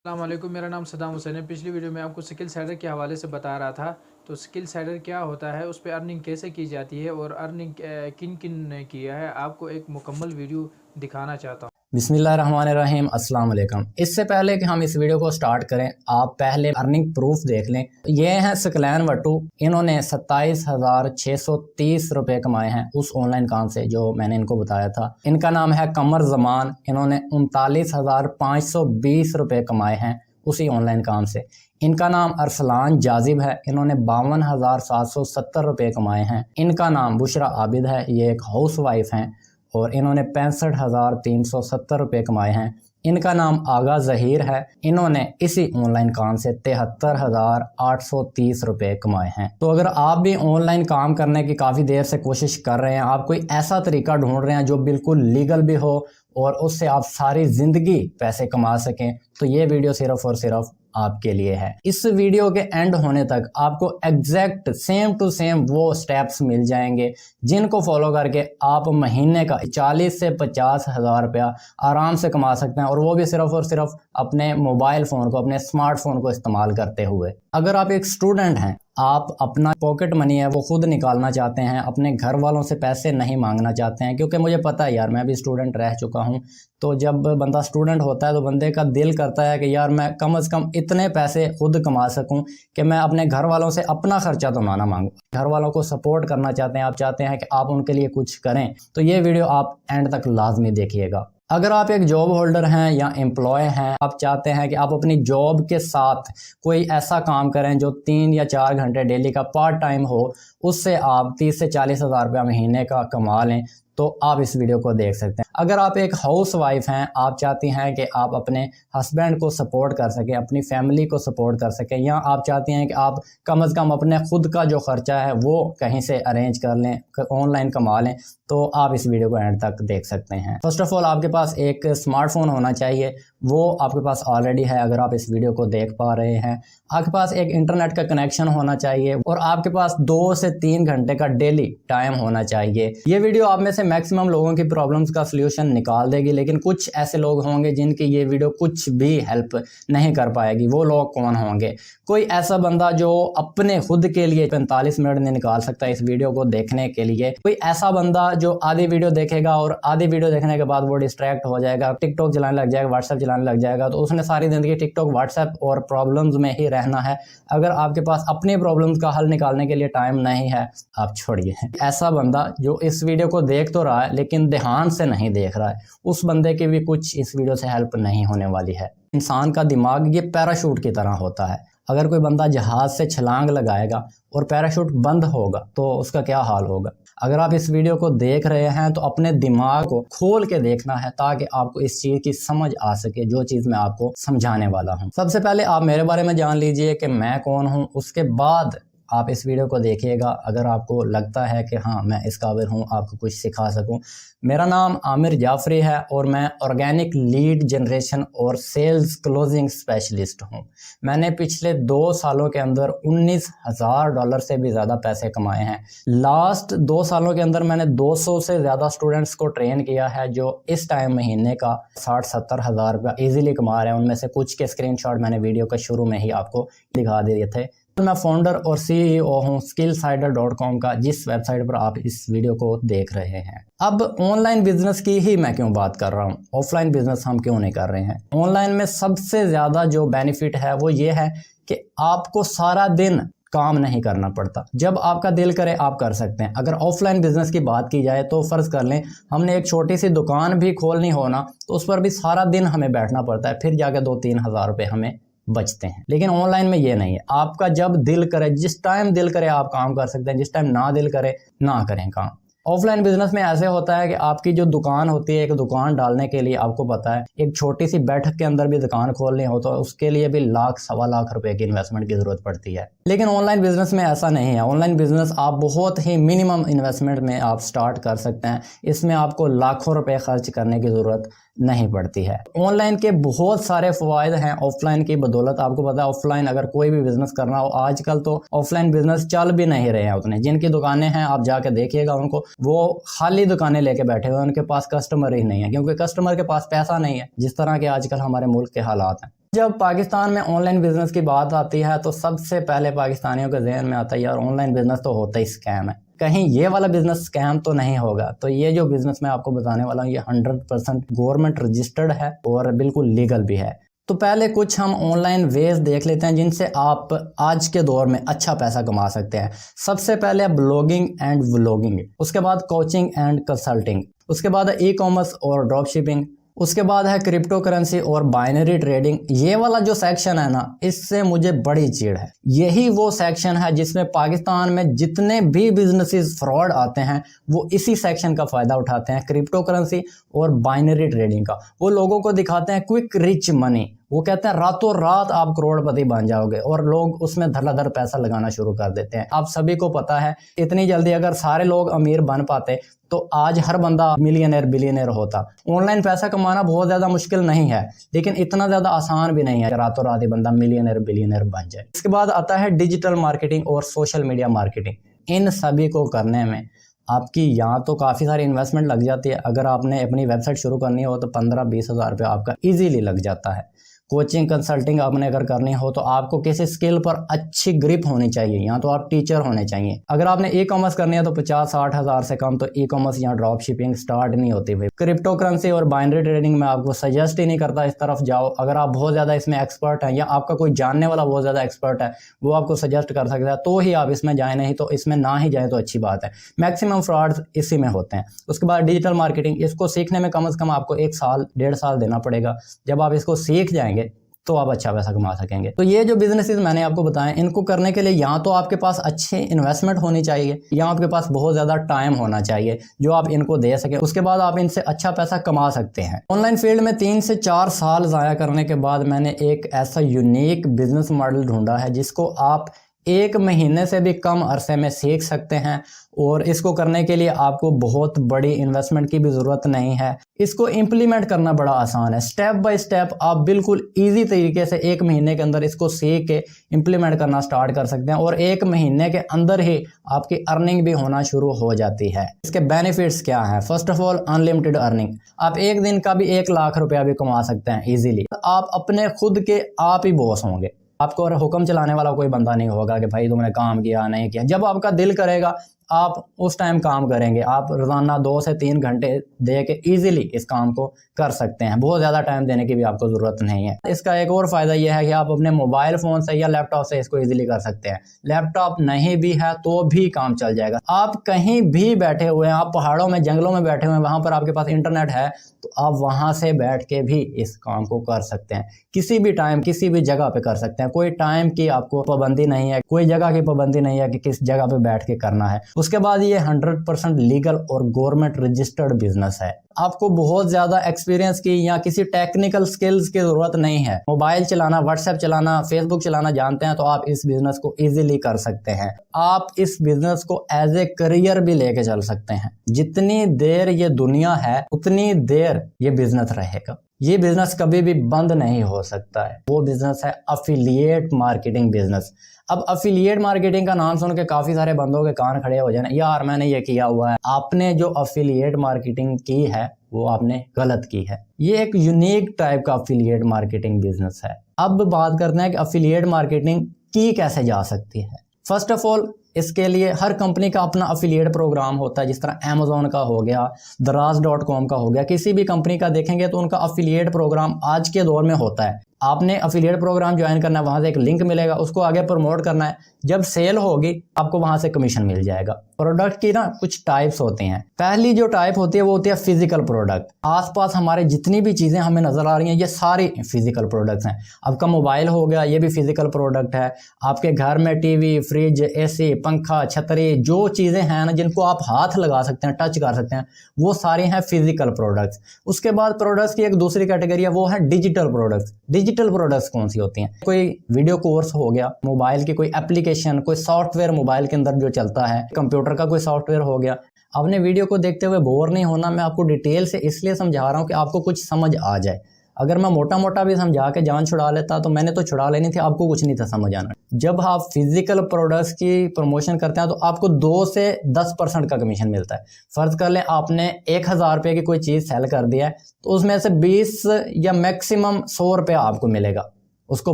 अस्सलामुअलैकुम, मेरा नाम सदाम हुसैन है। पिछली वीडियो में आपको स्किल साइडर के हवाले से बता रहा था। तो स्किल साइडर क्या होता है, उस पे अर्निंग कैसे की जाती है और अर्निंग किन किन ने किया है, आपको एक मुकम्मल वीडियो दिखाना चाहता हूँ। बिस्मिल्लाहिर्रहमानिर्रहीम अस्सलाम वालेकुम। इससे पहले कि हम इस वीडियो को स्टार्ट करें, आप पहले अर्निंग प्रूफ देख लें। ये हैं सकलैन वट्टू। इन्होंने 27,630 रुपये कमाए हैं उस ऑनलाइन काम से जो मैंने इनको बताया था। इनका नाम है कमर जमान। इन्होंने 39,520 रुपये कमाए हैं उसी ऑनलाइन काम से। इनका नाम अरसलान जाजिब है। इन्होंने 52,770 रुपये कमाए हैं। इनका नाम बुशरा आबिद है। ये एक हाउस वाइफ हैं और इन्होंने 65,370 रुपये कमाए हैं। इनका नाम आगा ज़हीर है। इन्होंने इसी ऑनलाइन काम से 73,830 रुपये कमाए हैं। तो अगर आप भी ऑनलाइन काम करने की काफ़ी देर से कोशिश कर रहे हैं, आप कोई ऐसा तरीका ढूंढ रहे हैं जो बिल्कुल लीगल भी हो और उससे आप सारी ज़िंदगी पैसे कमा सकें, तो ये वीडियो सिर्फ़ और सिर्फ आपके लिए है। इस वीडियो के एंड होने तक आपको एग्जैक्ट सेम टू सेम वो स्टेप्स मिल जाएंगे जिनको फॉलो करके आप महीने का 40 से 50 हज़ार रुपया आराम से कमा सकते हैं, और वो भी सिर्फ और सिर्फ अपने मोबाइल फ़ोन को, अपने स्मार्टफोन को इस्तेमाल करते हुए। अगर आप एक स्टूडेंट हैं, आप अपना पॉकेट मनी है वो खुद निकालना चाहते हैं, अपने घर वालों से पैसे नहीं मांगना चाहते हैं, क्योंकि मुझे पता है यार, मैं भी स्टूडेंट रह चुका हूँ। तो जब बंदा स्टूडेंट होता है तो बंदे का दिल करता है कि यार मैं कम से कम इतने पैसे खुद कमा सकूं कि मैं अपने घर वालों से अपना खर्चा तो ना मांगूं। घर वालों को सपोर्ट करना चाहते हैं, आप चाहते हैं कि आप उनके लिए कुछ करें, तो ये वीडियो आप एंड तक लाजमी देखिएगा। अगर आप एक जॉब होल्डर हैं या एम्प्लॉय हैं, आप चाहते हैं कि आप अपनी जॉब के साथ कोई ऐसा काम करें जो 3 या 4 घंटे डेली का पार्ट टाइम हो, उससे आप 30 से 40 हज़ार रुपया महीने का कमा लें, तो आप इस वीडियो को देख सकते हैं। अगर आप एक हाउस वाइफ हैं, आप चाहती हैं कि आप अपने हस्बैंड को सपोर्ट कर सकें, अपनी फैमिली को सपोर्ट कर सकें, या आप चाहती हैं कि आप कम से कम अपने खुद का जो खर्चा है वो कहीं से अरेंज कर लें, ऑनलाइन कमा लें, तो आप इस वीडियो को एंड तक देख सकते हैं। फर्स्ट ऑफ ऑल आपके पास एक स्मार्टफोन होना चाहिए, वो आपके पास ऑलरेडी है अगर आप इस वीडियो को देख पा रहे हैं। आपके पास एक इंटरनेट का कनेक्शन होना चाहिए और आपके पास 2 से 3 घंटे का डेली टाइम होना चाहिए। ये वीडियो आप में से मैक्सिमम लोगों की प्रॉब्लम्स का सलूशन निकाल देगी, लेकिन कुछ ऐसे लोग होंगे जिनकी ये वीडियो कुछ भी हेल्प नहीं कर पाएगी। वो लोग कौन होंगे? कोई ऐसा बंदा जो अपने खुद के लिए 45 मिनट नहीं निकाल सकता इस वीडियो को देखने के लिए। कोई ऐसा बंदा जो आधी वीडियो देखेगा और आधी वीडियो देखने के बाद वो डिस्ट्रैक्ट हो जाएगा, टिकटॉक चलाने लग जाएगा, व्हाट्सएप चलाने लग जाएगा, तो उसने सारी ज़िंदगी टिकटॉक, व्हाट्सएप और प्रॉब्लम्स में ही रहना है। अगर आपके पास अपनी प्रॉब्लम्स का हल निकालने के लिए टाइम नहीं है, आप छोड़िए। ऐसा बंदा जो इस वीडियो को देख तो रहा है लेकिन ध्यान से नहीं देख रहा है, उस बंदे की भी कुछ इस वीडियो से हेल्प नहीं होने वाली है। इंसान का दिमाग ये पैराशूट की तरह होता है। अगर कोई बंदा जहाज से छलांग लगाएगा और पैराशूट बंद होगा तो उसका क्या हाल होगा? अगर आप इस वीडियो को देख रहे हैं तो अपने दिमाग को खोल के देखना है ताकि आपको इस चीज़ की समझ आ सके जो चीज़ मैं आपको समझाने वाला हूं। सबसे पहले आप मेरे बारे में जान लीजिए कि मैं कौन हूं, उसके बाद आप इस वीडियो को देखिएगा। अगर आपको लगता है कि हाँ मैं इस काबिल हूँ आपको कुछ सिखा सकूँ। मेरा नाम आमिर जाफरी है और मैं ऑर्गेनिक लीड जनरेशन और सेल्स क्लोजिंग स्पेशलिस्ट हूँ। मैंने पिछले 2 सालों के अंदर $19,000 से भी ज़्यादा पैसे कमाए हैं। लास्ट 2 सालों के अंदर मैंने 200 से ज़्यादा स्टूडेंट्स को ट्रेन किया है जो इस टाइम महीने का 60-70 हज़ार रुपया ईजिली कमा रहे हैं। उनमें से कुछ के स्क्रीनशॉट मैंने वीडियो के शुरू में ही आपको दिखा दिए थे। मैं फाउंडर और सीईओ हूँ skillsider.com का, जिस वेबसाइट पर आप इस वीडियो को देख रहे हैं। अब ऑनलाइन बिजनेस की ही मैं क्यों बात कर रहा हूँ, ऑफलाइन बिजनेस हम क्यों नहीं कर रहे हैं? ऑनलाइन में सबसे ज़्यादा जो बेनिफिट है वो ये है कि आपको सारा दिन काम नहीं करना पड़ता। जब आपका दिल करे आप कर सकते हैं। अगर ऑफलाइन बिजनेस की बात की जाए तो फ़र्ज़ कर लें हमने एक छोटी सी दुकान भी खोलनी हो ना, तो उस पर भी सारा दिन हमें बैठना पड़ता है, फिर जाकर 2-3 हज़ार रुपये हमें बचते हैं। लेकिन ऑनलाइन में ये नहीं है। आपका जब दिल करे, जिस टाइम दिल करे आप काम कर सकते हैं, जिस टाइम ना दिल करे ना करें काम। ऑफलाइन बिजनेस में ऐसे होता है कि आपकी जो दुकान होती है, एक दुकान डालने के लिए आपको पता है एक छोटी सी बैठक के अंदर भी दुकान खोलनी हो तो उसके लिए भी लाख, 1.25 लाख रुपए की इन्वेस्टमेंट की जरूरत पड़ती है। लेकिन ऑनलाइन बिजनेस में ऐसा नहीं है। ऑनलाइन बिजनेस आप बहुत ही मिनिमम इन्वेस्टमेंट में आप स्टार्ट कर सकते हैं। इसमें आपको लाखों रुपए खर्च करने की ज़रूरत नहीं पड़ती है। ऑनलाइन के बहुत सारे फ़वाइद हैं ऑफलाइन की बदौलत। आपको पता है ऑफलाइन अगर कोई भी बिज़नेस करना हो, आजकल तो ऑफलाइन बिज़नेस चल भी नहीं रहे हैं उतने। जिनकी दुकानें हैं आप जाके देखिएगा उनको, वो खाली दुकानें लेके बैठे हुए हैं, उनके पास कस्टमर ही नहीं है, क्योंकि कस्टमर के पास पैसा नहीं है, जिस तरह के आजकल हमारे मुल्क के हालात हैं। जब पाकिस्तान में ऑनलाइन बिजनेस की बात आती है तो सबसे पहले पाकिस्तानियों के जहन में आता है यार ऑनलाइन बिजनेस तो होता ही स्कैम है, कहीं ये वाला बिजनेस स्कैम तो नहीं होगा। तो ये जो बिजनेस मैं आपको बताने वाला हूँ ये 100% गवर्नमेंट रजिस्टर्ड है और बिल्कुल लीगल भी है। तो पहले कुछ हम ऑनलाइन वेज देख लेते हैं जिनसे आप आज के दौर में अच्छा पैसा कमा सकते हैं। सबसे पहले ब्लॉगिंग एंड व्लॉगिंग, उसके बाद कोचिंग एंड कंसल्टिंग, उसके बाद ई कॉमर्स और ड्रॉप शिपिंग, उसके बाद है क्रिप्टो करेंसी और बाइनरी ट्रेडिंग। ये वाला जो सेक्शन है ना, इससे मुझे बड़ी चिढ़ है। यही वो सेक्शन है जिसमें पाकिस्तान में जितने भी बिजनेसेस फ्रॉड आते हैं वो इसी सेक्शन का फायदा उठाते हैं, क्रिप्टो करेंसी और बाइनरी ट्रेडिंग का। वो लोगों को दिखाते हैं क्विक रिच मनी, वो कहते हैं रातों रात आप करोड़पति बन जाओगे और लोग उसमें धड़ाधड़ पैसा लगाना शुरू कर देते हैं। आप सभी को पता है इतनी जल्दी अगर सारे लोग अमीर बन पाते तो आज हर बंदा मिलियनर बिलियनर होता। ऑनलाइन पैसा कमाना बहुत ज्यादा मुश्किल नहीं है, लेकिन इतना ज्यादा आसान भी नहीं है रातों रात ही बंदा मिलियनर बिलियनर बन जाए। इसके बाद आता है डिजिटल मार्केटिंग और सोशल मीडिया मार्केटिंग। इन सभी को करने में आपकी यहाँ तो काफ़ी सारी इन्वेस्टमेंट लग जाती है। अगर आपने अपनी वेबसाइट शुरू करनी हो तो 15-20 हज़ार रुपये आपका इजीली लग जाता है। कोचिंग कंसल्टिंग आपने अगर करनी हो तो आपको किसी स्किल पर अच्छी ग्रिप होनी चाहिए, यहाँ तो आप टीचर होने चाहिए। अगर आपने ई कॉमर्स करनी है तो 50-60 हज़ार से कम तो ई कॉमर्स या ड्रॉप शिपिंग स्टार्ट नहीं होती भाई। क्रिप्टो करेंसी और बाइनरी ट्रेडिंग में आपको सजेस्ट ही नहीं करता इस तरफ जाओ। अगर आप बहुत ज़्यादा इसमें एक्सपर्ट हैं या आपका कोई जानने वाला बहुत ज़्यादा एक्सपर्ट है वो आपको सजेस्ट कर सकता है तो ही आप इसमें जाए, नहीं तो इसमें ना ही जाए तो अच्छी बात है। मैक्सिमम फ्रॉड्स इसी में होते हैं। उसके बाद डिजिटल मार्केटिंग, इसको सीखने में कम से कम आपको 1 साल 1.5 साल देना पड़ेगा। जब आप इसको सीख जाएंगे तो आप अच्छा पैसा कमा सकेंगे। तो ये जो बिजनेसेस मैंने आपको बताएं इनको करने के लिए यहाँ तो आपके पास अच्छी इन्वेस्टमेंट होनी चाहिए या आपके पास बहुत ज़्यादा टाइम होना चाहिए जो आप इनको दे सकें। उसके बाद आप इनसे अच्छा पैसा कमा सकते हैं। ऑनलाइन फील्ड में 3 से 4 साल ज़ाया करने के बाद मैंने एक ऐसा यूनिक बिजनेस मॉडल ढूंढा है जिसको आप 1 महीने से भी कम अरसे में सीख सकते हैं और इसको करने के लिए आपको बहुत बड़ी इन्वेस्टमेंट की भी ज़रूरत नहीं है। इसको इम्प्लीमेंट करना बड़ा आसान है। स्टेप बाय स्टेप आप बिल्कुल इजी तरीके से 1 महीने के अंदर इसको सीख के इम्प्लीमेंट करना स्टार्ट कर सकते हैं और 1 महीने के अंदर ही आपकी अर्निंग भी होना शुरू हो जाती है। इसके बेनिफिट्स क्या हैं? First of all unlimited earning, आप एक दिन का भी 1 लाख रुपया भी कमा सकते हैं इजीली। आप अपने खुद के आप ही बॉस होंगे, आपको और हुक्म चलाने वाला कोई बंदा नहीं होगा कि भाई तुमने काम किया नहीं किया। जब आपका दिल करेगा आप उस टाइम काम करेंगे। आप रोजाना 2 से 3 घंटे दे के ईजिली इस काम को कर सकते हैं, बहुत ज़्यादा टाइम देने की भी आपको ज़रूरत नहीं है। इसका एक और फ़ायदा यह है कि आप अपने मोबाइल फ़ोन से या लैपटॉप से इसको ईजिली कर सकते हैं। लैपटॉप नहीं भी है तो भी काम चल जाएगा। आप कहीं भी बैठे हुए हैं, आप पहाड़ों में जंगलों में बैठे हुए हैं, वहाँ पर आपके पास इंटरनेट है तो आप वहाँ से बैठ के भी इस काम को कर सकते हैं। किसी भी टाइम किसी भी जगह पे कर सकते हैं। कोई टाइम की आपको पाबंदी नहीं है, कोई जगह की पाबंदी नहीं है कि किस जगह पे बैठ के करना है। उसके बाद ये 100% लीगल और गवर्नमेंट रजिस्टर्ड बिजनेस है। आपको बहुत ज्यादा एक्सपीरियंस की या किसी टेक्निकल स्किल्स की जरूरत नहीं है। मोबाइल चलाना, व्हाट्सएप चलाना, फेसबुक चलाना जानते हैं तो आप इस बिजनेस को इजीली कर सकते हैं। आप इस बिजनेस को एज ए करियर भी लेके चल सकते हैं। जितनी देर ये दुनिया है उतनी देर ये बिजनेस रहेगा। ये बिजनेस कभी भी बंद नहीं हो सकता है। वो बिजनेस है अफिलिएट मार्केटिंग बिजनेस। अब अफिलिएट मार्केटिंग का नाम सुन के काफी सारे बंदों के कान खड़े हो जाए, यार मैंने ये किया हुआ है। आपने जो अफिलिएट मार्केटिंग की है वो आपने गलत की है। ये एक यूनिक टाइप का अफिलिएट मार्केटिंग बिजनेस है। अब बात करते हैं कि अफिलिएट मार्केटिंग की कैसे जा सकती है। फर्स्ट ऑफ ऑल इसके लिए हर कंपनी का अपना अफिलिएट प्रोग्राम होता है। जिस तरह अमेज़न का हो गया, दराज.com का हो गया, किसी भी कंपनी का देखेंगे तो उनका अफिलिएट प्रोग्राम आज के दौर में होता है। आपने अफिलिएट प्रोग्राम ज्वाइन करना है, वहां से एक लिंक मिलेगा, उसको आगे प्रमोट करना है। जब सेल होगी आपको वहां से कमीशन मिल जाएगा। प्रोडक्ट की ना कुछ टाइप्स होती हैं। पहली जो टाइप होती है वो होती है फिजिकल प्रोडक्ट। आसपास हमारे जितनी भी चीजें हमें नजर आ रही हैं ये सारी फिजिकल प्रोडक्ट्स हैं। आपका मोबाइल हो गया, ये भी फिजिकल प्रोडक्ट है। आपके घर में टीवी, फ्रिज, एसी, पंखा, छतरी, जो चीजें हैं ना जिनको आप हाथ लगा सकते हैं, टच कर सकते हैं, वो सारी हैं फिजिकल प्रोडक्ट्स। उसके बाद प्रोडक्ट्स की एक दूसरी कैटेगरी है, वो है डिजिटल प्रोडक्ट्स। डिजिटल प्रोडक्ट्स कौन सी होती हैं? कोई वीडियो कोर्स हो गया, मोबाइल की कोई एप्लीकेशन, कोई सॉफ्टवेयर मोबाइल के अंदर जो चलता है, कंप्यूटर का कोई सॉफ्टवेयर हो गया। आपने वीडियो को देखते हुए बोर नहीं होना। मैं आपको डिटेल से इसलिए समझा रहा हूँ कि आपको कुछ समझ आ जाए। अगर मैं मोटा मोटा भी समझा के जान छुड़ा लेता तो मैंने तो छुड़ा लेनी थी, आपको कुछ नहीं था समझ आना। जब आप फिजिकल प्रोडक्ट्स की प्रमोशन करते हैं तो आपको 2 से 10% का कमीशन मिलता है। फर्ज कर लें आपने 1000 रुपये की कोई चीज़ सेल कर दिया है तो उसमें से 20 या मैक्सिमम 100 रुपया आपको मिलेगा। उसको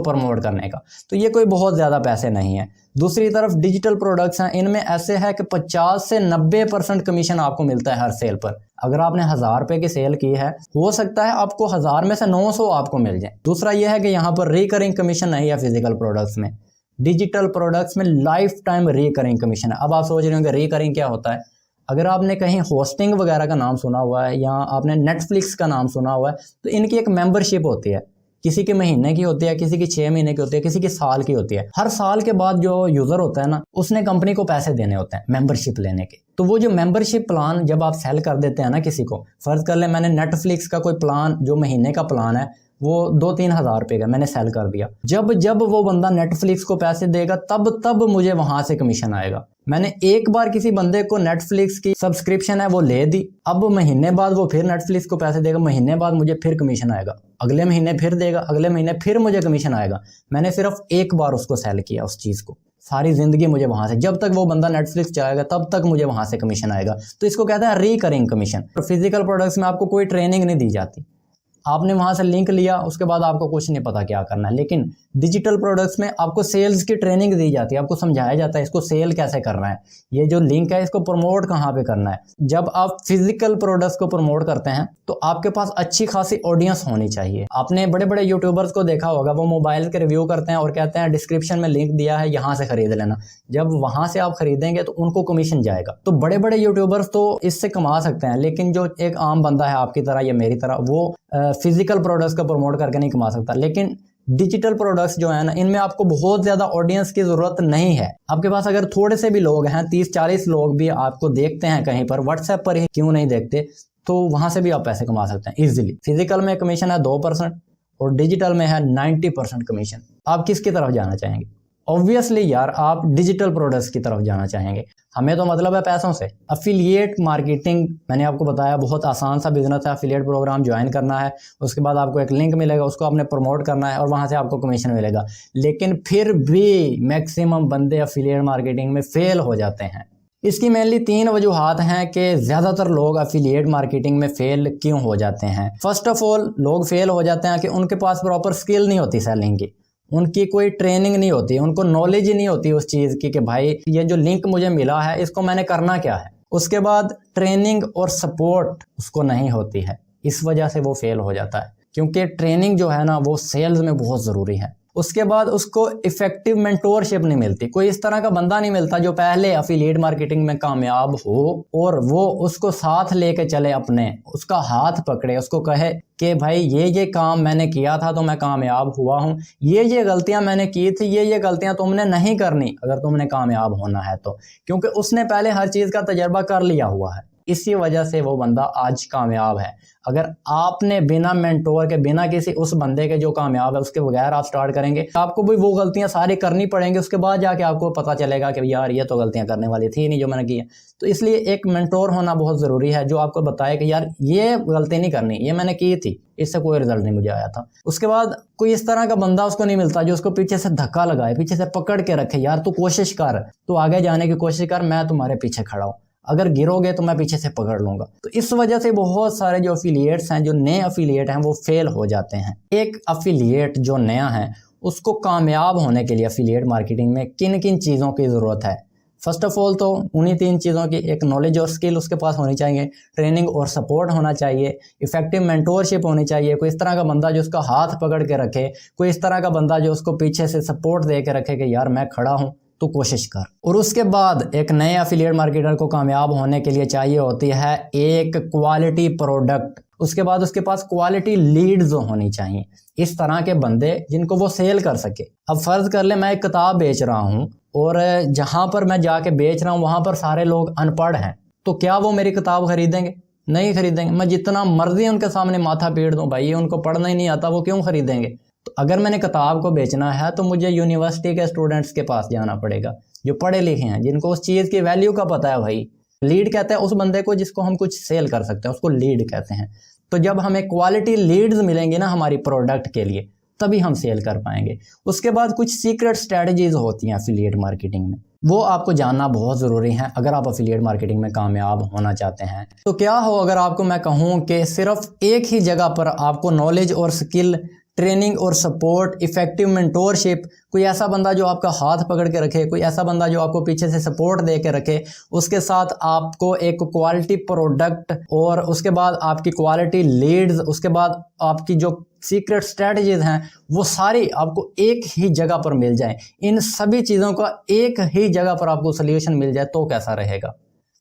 प्रमोट करने का। तो ये कोई बहुत ज़्यादा पैसे नहीं है। दूसरी तरफ डिजिटल प्रोडक्ट्स हैं, इनमें ऐसे है कि 50 से 90% कमीशन आपको मिलता है हर सेल पर। अगर आपने 1000 रुपए की सेल की है, हो सकता है आपको 1000 में से 900 आपको मिल जाए। दूसरा यह है कि यहाँ पर रिकरिंग कमीशन नहीं है फिजिकल प्रोडक्ट्स में। डिजिटल प्रोडक्ट्स में लाइफ टाइम रिकरिंग कमीशन है। अब आप सोच रहे होंगे रिकरिंग क्या होता है। अगर आपने कहीं होस्टिंग वगैरह का नाम सुना हुआ है या आपने नेटफ्लिक्स का नाम सुना हुआ है, तो इनकी एक मेंबरशिप होती है। किसी के महीने की होती है, किसी की 6 महीने की होती है, किसी की साल की होती है। हर साल के बाद जो यूजर होता है ना, उसने कंपनी को पैसे देने होते हैं मेंबरशिप लेने के। तो वो जो मेंबरशिप प्लान जब आप सेल कर देते हैं ना किसी को, फर्ज कर ले मैंने नेटफ्लिक्स का कोई प्लान जो महीने का प्लान है वो 2-3 हज़ार रुपए का मैंने सेल कर दिया। जब जब वो बंदा नेटफ्लिक्स को पैसे देगा तब तब मुझे वहां से कमीशन आएगा। मैंने एक बार किसी बंदे को नेटफ्लिक्स की सब्सक्रिप्शन है वो ले दी, अब महीने बाद वो फिर नेटफ्लिक्स को पैसे देगा, महीने बाद मुझे फिर कमीशन आएगा, अगले महीने फिर देगा, अगले महीने फिर मुझे कमीशन आएगा। मैंने सिर्फ एक बार उसको सेल किया उस चीज को, सारी जिंदगी मुझे वहां से, जब तक वो बंदा नेटफ्लिक्स चलाएगा तब तक मुझे वहां से कमीशन आएगा। तो इसको कहते हैं रिकरिंग कमीशन। फिजिकल प्रोडक्ट्स में आपको कोई ट्रेनिंग नहीं दी जाती, आपने वहां से लिंक लिया, उसके बाद आपको कुछ नहीं पता क्या करना है। लेकिन डिजिटल प्रोडक्ट्स में आपको सेल्स की ट्रेनिंग दी जाती है, आपको समझाया जाता है इसको सेल कैसे करना है, ये जो लिंक है इसको प्रमोट कहाँ पे करना है। जब आप फिजिकल प्रोडक्ट्स को प्रमोट करते हैं तो आपके पास अच्छी खासी ऑडियंस होनी चाहिए। आपने बड़े बड़े यूट्यूबर्स को देखा होगा, वो मोबाइल के रिव्यू करते हैं और कहते हैं डिस्क्रिप्शन में लिंक दिया है, यहाँ से खरीद लेना। जब वहां से आप खरीदेंगे तो उनको कमीशन जाएगा। तो बड़े बड़े यूट्यूबर्स तो इससे कमा सकते हैं, लेकिन जो एक आम बंदा है आपकी तरह या मेरी तरह, वो फिजिकल प्रोडक्ट्स को प्रमोट करके नहीं कमा सकता। लेकिन डिजिटल प्रोडक्ट्स जो है ना, इनमें आपको बहुत ज्यादा ऑडियंस की जरूरत नहीं है। आपके पास अगर थोड़े से भी लोग हैं, 30-40 लोग भी आपको देखते हैं कहीं पर, व्हाट्सएप पर ही क्यों नहीं देखते, तो वहां से भी आप पैसे कमा सकते हैं इजीली। फिजिकल में कमीशन है 2% और डिजिटल में है 90% कमीशन। आप किसकी तरफ जाना चाहेंगे? ऑब्वियसली यार आप डिजिटल प्रोडक्ट्स की तरफ जाना चाहेंगे। हमें तो मतलब है पैसों से। अफिलिएट मार्केटिंग मैंने आपको बताया बहुत आसान सा बिजनेस है। अफिलिएट प्रोग्राम ज्वाइन करना है, उसके बाद आपको एक लिंक मिलेगा, उसको आपने प्रमोट करना है और वहां से आपको कमीशन मिलेगा। लेकिन फिर भी मैक्सिमम बंदे अफिलिएट मार्केटिंग में फेल हो जाते हैं। इसकी मेनली 3 वजूहात हैं कि ज्यादातर लोग अफिलिएट मार्केटिंग में फेल क्यों हो जाते हैं। फर्स्ट ऑफ ऑल लोग फेल हो जाते हैं कि उनके पास प्रॉपर स्किल नहीं होती सेलिंग की, उनकी कोई ट्रेनिंग नहीं होती, उनको नॉलेज ही नहीं होती उस चीज़ की कि भाई ये जो लिंक मुझे मिला है इसको मैंने करना क्या है। उसके बाद ट्रेनिंग और सपोर्ट उसको नहीं होती है, इस वजह से वो फेल हो जाता है, क्योंकि ट्रेनिंग जो है ना वो सेल्स में बहुत ज़रूरी है। उसके बाद उसको इफेक्टिव मेंटोरशिप नहीं मिलती, कोई इस तरह का बंदा नहीं मिलता जो पहले अफिलिएट मार्केटिंग में कामयाब हो और वो उसको साथ लेके चले, अपने उसका हाथ पकड़े, उसको कहे कि भाई ये काम मैंने किया था तो मैं कामयाब हुआ हूँ, ये गलतियां मैंने की थी, ये गलतियां तुमने नहीं करनी अगर तुमने कामयाब होना है तो, क्योंकि उसने पहले हर चीज़ का तजर्बा कर लिया हुआ है। इसी वजह से वो बंदा आज कामयाब है। अगर आपने बिना मेंटोर के, बिना किसी उस बंदे के जो कामयाब है उसके बगैर आप स्टार्ट करेंगे, आपको भी वो गलतियां सारी करनी पड़ेंगी। उसके बाद जाके आपको पता चलेगा कि यार ये तो गलतियां करने वाली थी नहीं जो मैंने की है। तो इसलिए एक मेंटोर होना बहुत ज़रूरी है जो आपको बताए कि यार ये गलती नहीं करनी, ये मैंने की थी, इससे कोई रिजल्ट नहीं मुझे आया था। उसके बाद कोई इस तरह का बंदा उसको नहीं मिलता जो उसको पीछे से धक्का लगाए, पीछे से पकड़ के रखे, यार तू कोशिश कर, तू आगे जाने की कोशिश कर, मैं तुम्हारे पीछे खड़ा हूँ, अगर गिरोगे तो मैं पीछे से पकड़ लूंगा। तो इस वजह से बहुत सारे जो अफिलिएट्स हैं, जो नए अफिलिएट हैं, वो फेल हो जाते हैं। एक अफिलिएट जो नया है उसको कामयाब होने के लिए अफिलिएट मार्केटिंग में किन किन चीज़ों की ज़रूरत है? फर्स्ट ऑफ ऑल तो उन्हीं 3 चीज़ों की, एक नॉलेज और स्किल उसके पास होनी चाहिए, ट्रेनिंग और सपोर्ट होना चाहिए, इफेक्टिव मेंटोरशिप होनी चाहिए, कोई इस तरह का बंदा जो उसका हाथ पकड़ के रखे, कोई इस तरह का बंदा जो उसको पीछे से सपोर्ट दे के रखे कि यार मैं खड़ा हूँ तो कोशिश कर। और उसके बाद एक नए अफिलिएट मार्केटर को कामयाब होने के लिए चाहिए होती है एक क्वालिटी प्रोडक्ट, उसके बाद उसके पास क्वालिटी लीड्स होनी चाहिए, इस तरह के बंदे जिनको वो सेल कर सके। अब फर्ज कर ले मैं एक किताब बेच रहा हूँ और जहां पर मैं जाके बेच रहा हूँ वहां पर सारे लोग अनपढ़ हैं, तो क्या वो मेरी किताब खरीदेंगे? नहीं खरीदेंगे। मैं जितना मर्जी उनके सामने माथा पीट दूं, भाई उनको पढ़ना ही नहीं आता, वो क्यों खरीदेंगे? तो अगर मैंने किताब को बेचना है तो मुझे यूनिवर्सिटी के स्टूडेंट्स के पास जाना पड़ेगा जो पढ़े लिखे हैं, जिनको उस चीज़ की वैल्यू का पता है। भाई लीड कहते हैं उस बंदे को जिसको हम कुछ सेल कर सकते हैं, उसको लीड कहते हैं। तो जब हमें क्वालिटी लीड्स मिलेंगी ना हमारी प्रोडक्ट के लिए, तभी हम सेल कर पाएंगे। उसके बाद कुछ सीक्रेट स्ट्रेटजीज होती हैं अफिलिएट मार्केटिंग में, वो आपको जानना बहुत ज़रूरी है अगर आप अफिलिएट मार्केटिंग में कामयाब होना चाहते हैं। तो क्या हो अगर आपको मैं कहूँ कि सिर्फ एक ही जगह पर आपको नॉलेज और स्किल ट्रेनिंग और सपोर्ट, इफेक्टिव मेंटोरशिप, कोई ऐसा बंदा जो आपका हाथ पकड़ के रखे, कोई ऐसा बंदा जो आपको पीछे से सपोर्ट दे के रखे, उसके साथ आपको एक क्वालिटी प्रोडक्ट, और उसके बाद आपकी क्वालिटी लीड्स, उसके बाद आपकी जो सीक्रेट स्ट्रेटजीज हैं वो सारी आपको एक ही जगह पर मिल जाए। इन सभी चीज़ों का एक ही जगह पर आपको सोल्यूशन मिल जाए तो कैसा रहेगा।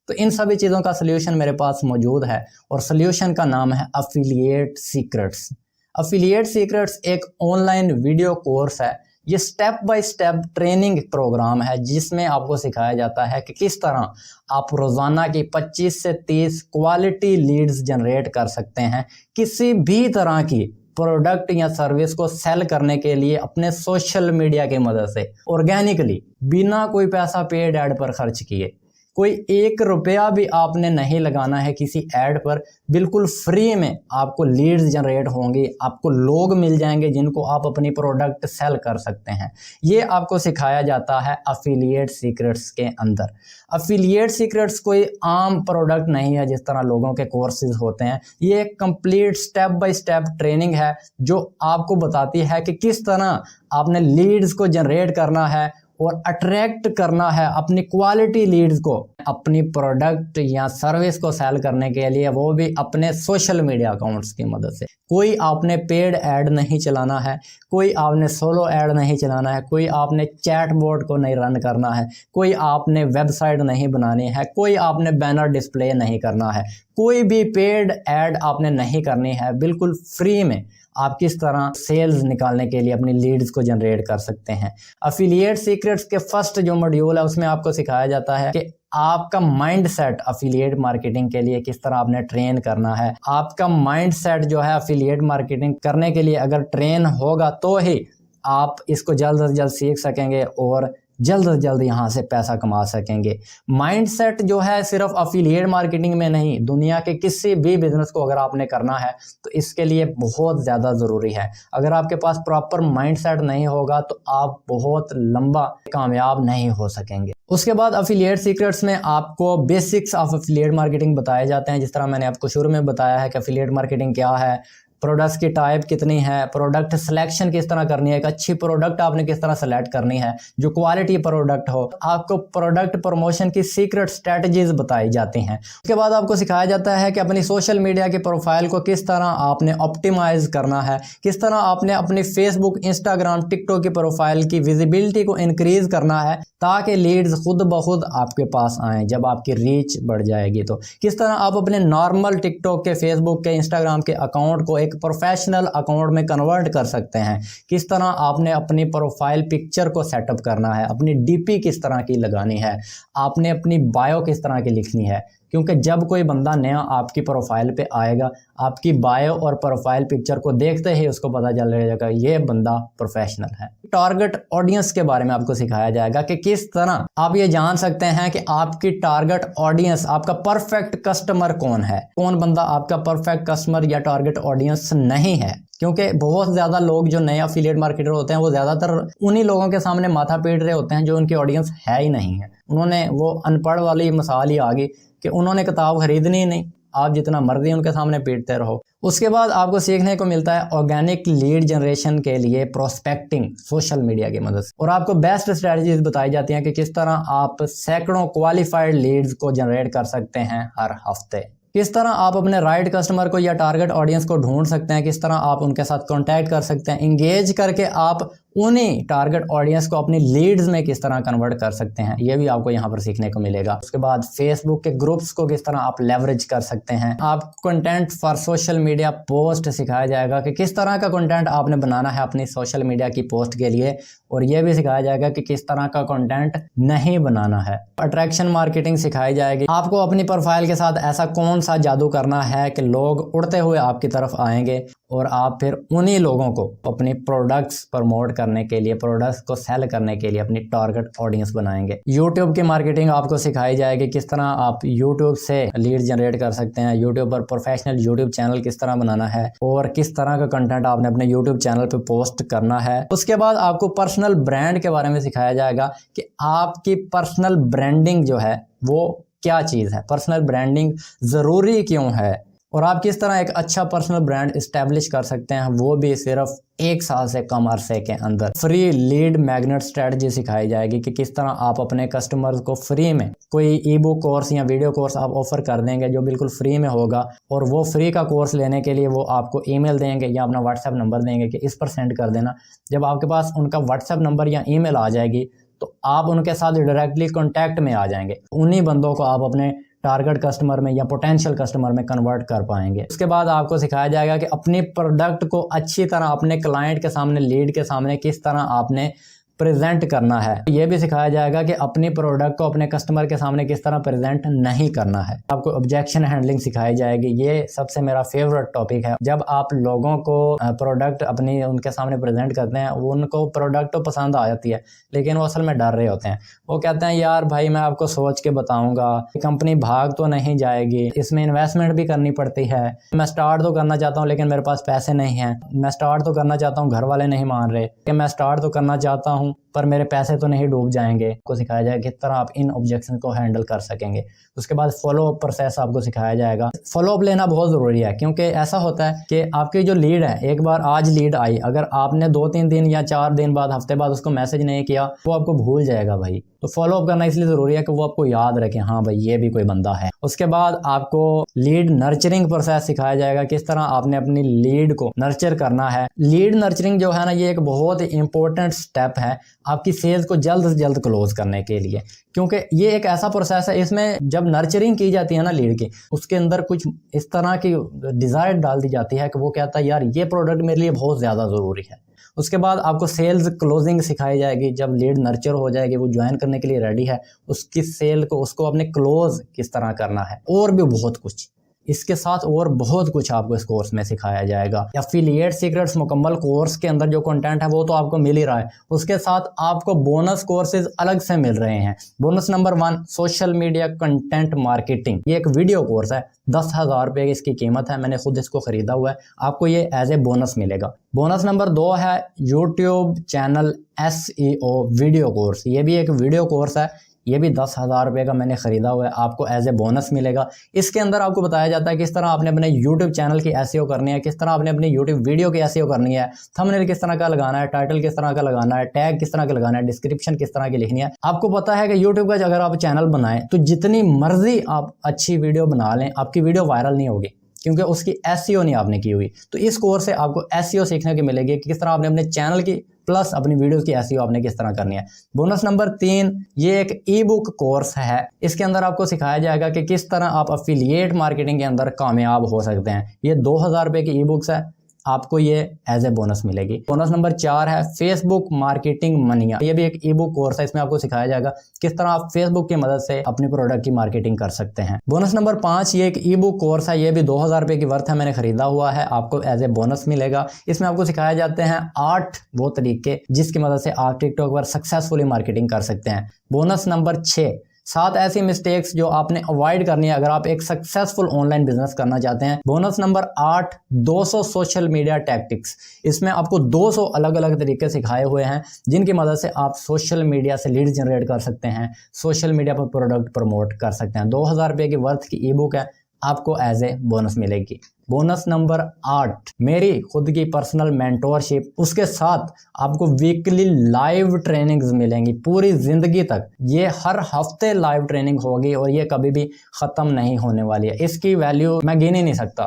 तो इन सभी चीज़ों का सोल्यूशन मेरे पास मौजूद है और सोल्यूशन का नाम है अफिलिएट सीक्रेट्स। अफिलिएट सीक्रेट्स एक ऑनलाइन वीडियो कोर्स है। ये step by step training program है जिसमें आपको सिखाया जाता है कि किस तरह आप रोज़ाना की 25 से 30 क्वालिटी लीड्स जनरेट कर सकते हैं किसी भी तरह की प्रोडक्ट या सर्विस को सेल करने के लिए अपने सोशल मीडिया की मदद से, ऑर्गेनिकली, बिना कोई पैसा पेड ऐड पर खर्च किए। कोई 1 रुपया भी आपने नहीं लगाना है किसी ऐड पर, बिल्कुल फ्री में आपको लीड्स जनरेट होंगी, आपको लोग मिल जाएंगे जिनको आप अपनी प्रोडक्ट सेल कर सकते हैं। ये आपको सिखाया जाता है अफिलिएट सीक्रेट्स के अंदर। अफिलिएट सीक्रेट्स कोई आम प्रोडक्ट नहीं है जिस तरह लोगों के कोर्सेज होते हैं। ये एक complete step by step training है जो आपको बताती है कि किस तरह आपने लीड्स को जनरेट करना है और अट्रैक्ट करना है अपनी क्वालिटी लीड्स को अपनी प्रोडक्ट या सर्विस को सेल करने के लिए, वो भी अपने सोशल मीडिया अकाउंट्स की मदद से। कोई आपने पेड ऐड नहीं चलाना है, कोई आपने सोलो ऐड नहीं चलाना है, कोई आपने चैट बोर्ड को नहीं रन करना है, कोई आपने वेबसाइट नहीं बनानी है, कोई आपने बैनर डिस्प्ले नहीं करना है, कोई भी पेड ऐड आपने नहीं करनी है। बिल्कुल फ्री में आप किस तरह सेल्स निकालने के लिए अपनी लीड्स को जनरेट कर सकते हैं। अफिलिएट सीक्रेट्स के फर्स्ट जो मॉड्यूल है उसमें आपको सिखाया जाता है कि आपका माइंडसेट अफिलिएट मार्केटिंग के लिए किस तरह आपने ट्रेन करना है। आपका माइंडसेट जो है अफिलिएट मार्केटिंग करने के लिए अगर ट्रेन होगा तो ही आप इसको जल्द से जल्द सीख सकेंगे और जल्द से जल्द यहाँ से पैसा कमा सकेंगे। माइंडसेट जो है सिर्फ अफिलिएट मार्केटिंग में नहीं, दुनिया के किसी भी बिजनेस को अगर आपने करना है तो इसके लिए बहुत ज़्यादा ज़रूरी है। अगर आपके पास प्रॉपर माइंडसेट नहीं होगा तो आप बहुत लंबा कामयाब नहीं हो सकेंगे। उसके बाद अफिलिएट सीक्रेट्स में आपको बेसिक्स ऑफ अफिलिएट मार्केटिंग बताए जाते हैं। जिस तरह मैंने आपको शुरू में बताया है कि अफिलिएट मार्केटिंग क्या है, प्रोडक्ट्स की टाइप कितनी है, प्रोडक्ट सिलेक्शन किस तरह करनी है, एक अच्छी प्रोडक्ट आपने किस तरह सेलेक्ट करनी है जो क्वालिटी प्रोडक्ट हो। आपको प्रोडक्ट प्रमोशन की सीक्रेट स्ट्रेटजीज बताई जाती हैं। उसके बाद आपको सिखाया जाता है कि अपनी सोशल मीडिया की प्रोफाइल को किस तरह आपने ऑप्टिमाइज करना है, किस तरह आपने अपनी फेसबुक, इंस्टाग्राम, टिकटॉक की प्रोफाइल की विजिबिलिटी को इंक्रीज करना है ताकि लीड्स खुद ब खुद आपके पास आएँ जब आपकी रीच बढ़ जाएगी। तो किस तरह आप अपने नॉर्मल टिकटॉक के, फेसबुक के, इंस्टाग्राम के अकाउंट को एक प्रोफेशनल अकाउंट में कन्वर्ट कर सकते हैं। किस तरह आपने अपनी प्रोफाइल पिक्चर को सेटअप करना है, अपनी डीपी किस तरह की लगानी है, आपने अपनी बायो किस तरह की लिखनी है। क्योंकि जब कोई बंदा नया आपकी प्रोफाइल पे आएगा, आपकी बायो और प्रोफाइल पिक्चर को देखते ही उसको पता चल जाएगा ये बंदा प्रोफेशनल है। टारगेट ऑडियंस के बारे में आपको सिखाया जाएगा कि किस तरह आप ये जान सकते हैं कि आपकी टारगेट ऑडियंस, आपका परफेक्ट कस्टमर कौन है, कौन बंदा आपका परफेक्ट कस्टमर या टारगेट ऑडियंस नहीं है। क्योंकि बहुत ज़्यादा लोग जो नए अफिलिएट मार्केटर होते हैं वो ज़्यादातर उन्हीं लोगों के सामने माथा पीट रहे होते हैं जो उनकी ऑडियंस है ही नहीं है। उन्होंने वो अनपढ़ वाली मिसाल ही आ गई कि उन्होंने किताब खरीदनी ही नहीं, आप जितना मर्जी उनके सामने पीटते रहो। उसके बाद आपको सीखने को मिलता है ऑर्गेनिक लीड जनरेशन के लिए प्रोस्पेक्टिंग सोशल मीडिया की मदद से, और आपको बेस्ट स्ट्रेटजीज बताई जाती हैं कि किस तरह आप सैकड़ों क्वालिफाइड लीड्स को जनरेट कर सकते हैं हर हफ्ते। किस तरह आप अपने राइट कस्टमर को या टारगेट ऑडियंस को ढूंढ सकते हैं, किस तरह आप उनके साथ कांटेक्ट कर सकते हैं, इंगेज करके आप उन्हीं टारगेट ऑडियंस को अपनी लीड्स में किस तरह कन्वर्ट कर सकते हैं, ये भी आपको यहाँ पर सीखने को मिलेगा। उसके बाद फेसबुक के ग्रुप्स को किस तरह आप लेवरेज कर सकते हैं। आपको content for social media post सिखाया जाएगा कि किस तरह का कंटेंट आपने बनाना है अपनी सोशल मीडिया की पोस्ट के लिए, और यह भी सिखाया जाएगा कि किस तरह का कंटेंट नहीं बनाना है। अट्रैक्शन मार्केटिंग सिखाई जाएगी, आपको अपनी प्रोफाइल के साथ ऐसा कौन सा जादू करना है कि लोग उड़ते हुए आपकी तरफ आएंगे और आप फिर उन्हीं लोगों को अपनी प्रोडक्ट्स प्रमोट करने के लिए, प्रोडक्ट्स को सेल करने के लिए अपनी टारगेट ऑडियंस बनाएंगे। यूट्यूब की मार्केटिंग आपको सिखाई जाएगी, किस तरह आप यूट्यूब से लीड जनरेट कर सकते हैं, यूट्यूब पर प्रोफेशनल यूट्यूब चैनल किस तरह बनाना है और किस तरह का कंटेंट आपने अपने यूट्यूब चैनल पे पोस्ट करना है। उसके बाद आपको पर्सनल ब्रांड के बारे में सिखाया जाएगा कि आपकी पर्सनल ब्रांडिंग जो है वो क्या चीज़ है, पर्सनल ब्रांडिंग ज़रूरी क्यों है और आप किस तरह एक अच्छा पर्सनल ब्रांड इस्टेब्लिश कर सकते हैं, वो भी सिर्फ 1 साल से कम अरसे के अंदर। फ्री लीड मैग्नेट स्ट्रेटजी सिखाई जाएगी कि किस तरह आप अपने कस्टमर्स को फ्री में कोई ई बुक कोर्स या वीडियो कोर्स आप ऑफर कर देंगे जो बिल्कुल फ्री में होगा, और वो फ्री का कोर्स लेने के लिए वो आपको ईमेल देंगे या अपना व्हाट्सएप नंबर देंगे कि इस पर सेंड कर देना। जब आपके पास उनका व्हाट्सएप नंबर या ईमेल आ जाएगी तो आप उनके साथ डायरेक्टली कॉन्टैक्ट में आ जाएंगे। उन्हीं बंदों को आप अपने टारगेट कस्टमर में या पोटेंशियल कस्टमर में कन्वर्ट कर पाएंगे। उसके बाद आपको सिखाया जाएगा कि अपनी प्रोडक्ट को अच्छी तरह अपने क्लाइंट के सामने, लीड के सामने किस तरह आपने प्रेजेंट करना है। ये भी सिखाया जाएगा कि अपनी प्रोडक्ट को अपने कस्टमर के सामने किस तरह प्रेजेंट नहीं करना है। आपको ऑब्जेक्शन हैंडलिंग सिखाई जाएगी। ये सबसे मेरा फेवरेट टॉपिक है। जब आप लोगों को प्रोडक्ट अपनी उनके सामने प्रेजेंट करते हैं, उनको प्रोडक्ट तो पसंद आ जाती है लेकिन वो असल में डर रहे होते हैं। वो कहते हैं यार भाई मैं आपको सोच के बताऊंगा, कंपनी भाग तो नहीं जाएगी, इसमें इन्वेस्टमेंट भी करनी पड़ती है, मैं स्टार्ट तो करना चाहता हूँ लेकिन मेरे पास पैसे नहीं हैं, मैं स्टार्ट तो करना चाहता हूँ घर वाले नहीं मान रहे, कि मैं स्टार्ट तो करना चाहता हूँ पर मेरे पैसे तो नहीं डूब जाएंगे। आपको सिखाया जाएगा किस तरह आप इन ऑब्जेक्शन को हैंडल कर सकेंगे। उसके बाद फॉलो अप प्रोसेस आपको सिखाया जाएगा। फॉलो अप लेना बहुत ज़रूरी है क्योंकि ऐसा होता है कि आपकी जो लीड है, एक बार आज लीड आई, अगर आपने 2-3 दिन या 4 दिन बाद, हफ्ते बाद उसको मैसेज नहीं किया, वो आपको भूल जाएगा भाई। तो फॉलो अप करना इसलिए ज़रूरी है कि वो आपको याद रखें, हाँ भाई ये भी कोई बंदा है। उसके बाद आपको लीड नर्चरिंग प्रोसेस सिखाया जाएगा, किस तरह आपने अपनी लीड को नर्चर करना है। लीड नर्चरिंग जो है ना, ये एक बहुत ही इंपॉर्टेंट स्टेप है आपकी सेल्स को जल्द से जल्द क्लोज करने के लिए, क्योंकि ये एक ऐसा प्रोसेस है, इसमें जब नर्चरिंग की जाती है ना लीड की, उसके अंदर कुछ इस तरह की डिज़ायर डाल दी जाती है कि वो कहता है यार ये प्रोडक्ट मेरे लिए बहुत ज़्यादा ज़रूरी है। उसके बाद आपको सेल्स क्लोजिंग सिखाई जाएगी। जब लीड नर्चर हो जाएगी, वो ज्वाइन करने के लिए रेडी है, उसकी सेल को, उसको अपने क्लोज किस तरह करना है, और भी बहुत कुछ इसके साथ और बहुत कुछ आपको इस कोर्स में सिखाया जाएगा। एफिलिएट सीक्रेट्स मुकम्मल कोर्स के अंदर जो कंटेंट है वो तो आपको मिल ही रहा है, उसके साथ आपको बोनस कोर्सेज अलग से मिल रहे हैं। Bonus number 1 social media content marketing, ये एक वीडियो कोर्स है, 10,000 रुपये की इसकी कीमत है, मैंने खुद इसको खरीदा हुआ है, आपको ये एज ए बोनस मिलेगा। बोनस नंबर 2 है YouTube channel SEO video course, ये भी एक वीडियो कोर्स है, ये भी 10,000 रुपये का मैंने ख़रीदा हुआ है, आपको एज ए बोनस मिलेगा। इसके अंदर आपको बताया जाता है किस तरह आपने अपने YouTube चैनल की SEO करनी है, किस तरह आपने अपनी YouTube वीडियो की SEO करनी है, थंबनेल किस तरह का लगाना है, टाइटल किस तरह का लगाना है, टैग किस तरह का लगाना है, डिस्क्रिप्शन किस तरह की लिखनी है। आपको पता है कि YouTube का अगर आप चैनल बनाएं तो जितनी मर्जी आप अच्छी वीडियो बना लें, आपकी वीडियो वायरल नहीं होगी क्योंकि उसकी SEO नहीं आपने की हुई। तो इस कोर्स से आपको SEO सीखने को मिलेगी कि किस तरह आपने अपने चैनल की प्लस अपनी वीडियोस की SEO आपने किस तरह करनी है। बोनस नंबर 3 ये एक ई बुक कोर्स है, इसके अंदर आपको सिखाया जाएगा कि किस तरह आप एफिलिएट मार्केटिंग के अंदर कामयाब हो सकते हैं। ये 2,000 रुपये की ई बुक्स है, आपको ये एज ए बोनस मिलेगी। बोनस नंबर 4 है फेसबुक मार्केटिंग मनिया, ये भी एक ई बुक कोर्स है, इसमें आपको सिखाया जाएगा किस तरह आप फेसबुक की मदद से अपने प्रोडक्ट की मार्केटिंग कर सकते हैं। बोनस नंबर 5 ये एक ई बुक कोर्स है, ये भी 2,000 रुपये की वर्थ है, मैंने खरीदा हुआ है, आपको एज ए बोनस मिलेगा। इसमें आपको सिखाया जाते हैं 8 वो तरीके जिसकी मदद से आप टिकटॉक पर सक्सेसफुली मार्केटिंग कर सकते हैं। बोनस नंबर 6 7 ऐसी मिस्टेक्स जो आपने अवॉइड करनी है अगर आप एक सक्सेसफुल ऑनलाइन बिजनेस करना चाहते हैं। Bonus number 8 200 social media tactics, इसमें आपको 200 अलग अलग तरीके सिखाए हुए हैं जिनकी मदद से आप सोशल मीडिया से लीड जनरेट कर सकते हैं, सोशल मीडिया पर प्रोडक्ट प्रमोट कर सकते हैं। 2,000 रुपये की वर्थ की ई बुक है, आपको एज ए बोनस मिलेगी। बोनस नंबर 8 मेरी खुद की पर्सनल मेंटोरशिप, उसके साथ आपको वीकली लाइव ट्रेनिंग्स मिलेंगी पूरी ज़िंदगी तक। ये हर हफ्ते लाइव ट्रेनिंग होगी और ये कभी भी ख़त्म नहीं होने वाली है, इसकी वैल्यू मैं गिन ही नहीं सकता।